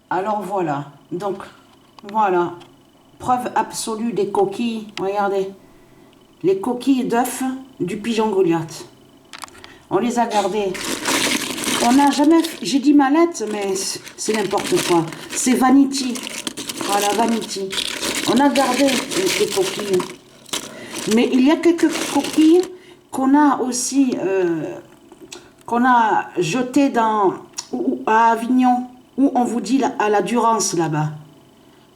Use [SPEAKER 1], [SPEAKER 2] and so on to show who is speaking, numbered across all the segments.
[SPEAKER 1] Alors voilà, donc voilà, preuve absolue des coquilles, regardez, les coquilles d'œufs du pigeon Goliath. On les a gardées. On n'a jamais, j'ai dit mallette, mais c'est n'importe quoi. C'est vanity, voilà, vanity. On a gardé les coquilles. Mais il y a quelques coquilles qu'on a aussi, qu'on a jetées à Avignon, où on vous dit à la Durance là-bas.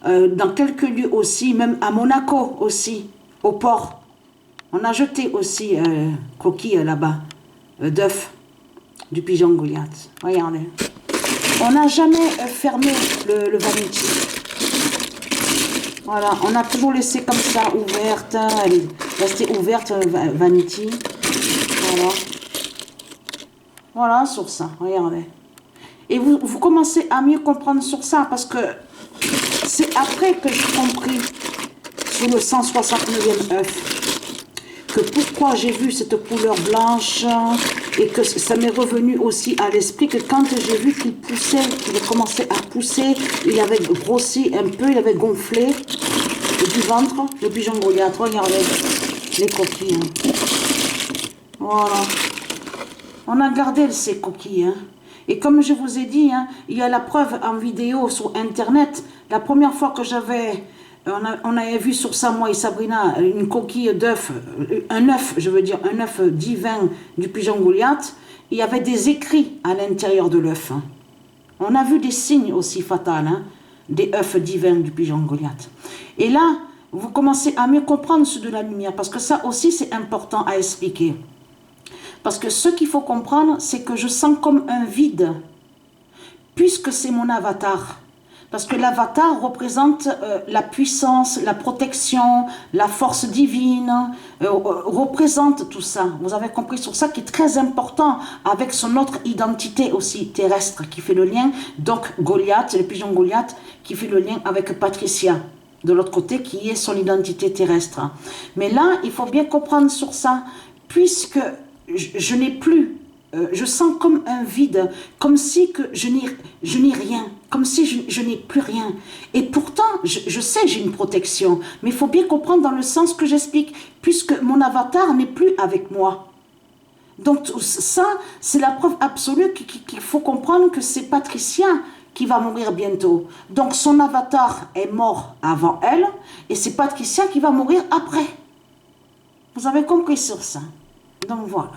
[SPEAKER 1] Dans quelques lieux aussi, même à Monaco aussi, au port. On a jeté aussi coquilles là-bas, d'œufs du pigeon Goliath. Regardez. On n'a jamais fermé le vanity. Voilà, on a toujours laissé comme ça, ouverte. Elle est restée ouverte, vanity. Voilà. Voilà, sur ça, regardez. Et vous commencez à mieux comprendre sur ça, parce que c'est après que j'ai compris, sur le 169e œuf, que pourquoi j'ai vu cette couleur blanche, et que ça m'est revenu aussi à l'esprit que quand j'ai vu qu'il poussait, qu'il commençait à pousser, il avait grossi un peu, il avait gonflé du ventre, le pigeon Goliath. Regardez les coquilles. Hein. Voilà. On a gardé ces coquilles. Hein. Et comme je vous ai dit, hein, il y a la preuve en vidéo sur Internet. La première fois que j'avais... On avait vu sur ça, moi et Sabrina, une coquille d'œuf, un œuf, je veux dire, un œuf divin du pigeon Goliath. Il y avait des écrits à l'intérieur de l'œuf. Hein. On a vu des signes aussi fatals, hein, des œufs divins du pigeon Goliath. Et là, vous commencez à mieux comprendre ce de la lumière, parce que ça aussi c'est important à expliquer. Parce que ce qu'il faut comprendre, c'est que je sens comme un vide, puisque c'est mon avatar. Parce que l'avatar représente la puissance, la protection, la force divine, représente tout ça. Vous avez compris sur ça qui est très important avec son autre identité aussi terrestre qui fait le lien. Donc Goliath, le pigeon Goliath, qui fait le lien avec Patricia, de l'autre côté, qui est son identité terrestre. Mais là, il faut bien comprendre sur ça, puisque je n'ai plus... je sens comme un vide, comme si que je n'ai rien, comme si je n'ai plus rien. Et pourtant, je sais j'ai une protection, mais il faut bien comprendre dans le sens que j'explique, puisque mon avatar n'est plus avec moi. Donc ça, c'est la preuve absolue qu'il faut comprendre que c'est Patricia qui va mourir bientôt. Donc son avatar est mort avant elle, et c'est Patricia qui va mourir après. Vous avez compris sur ça? Donc voilà.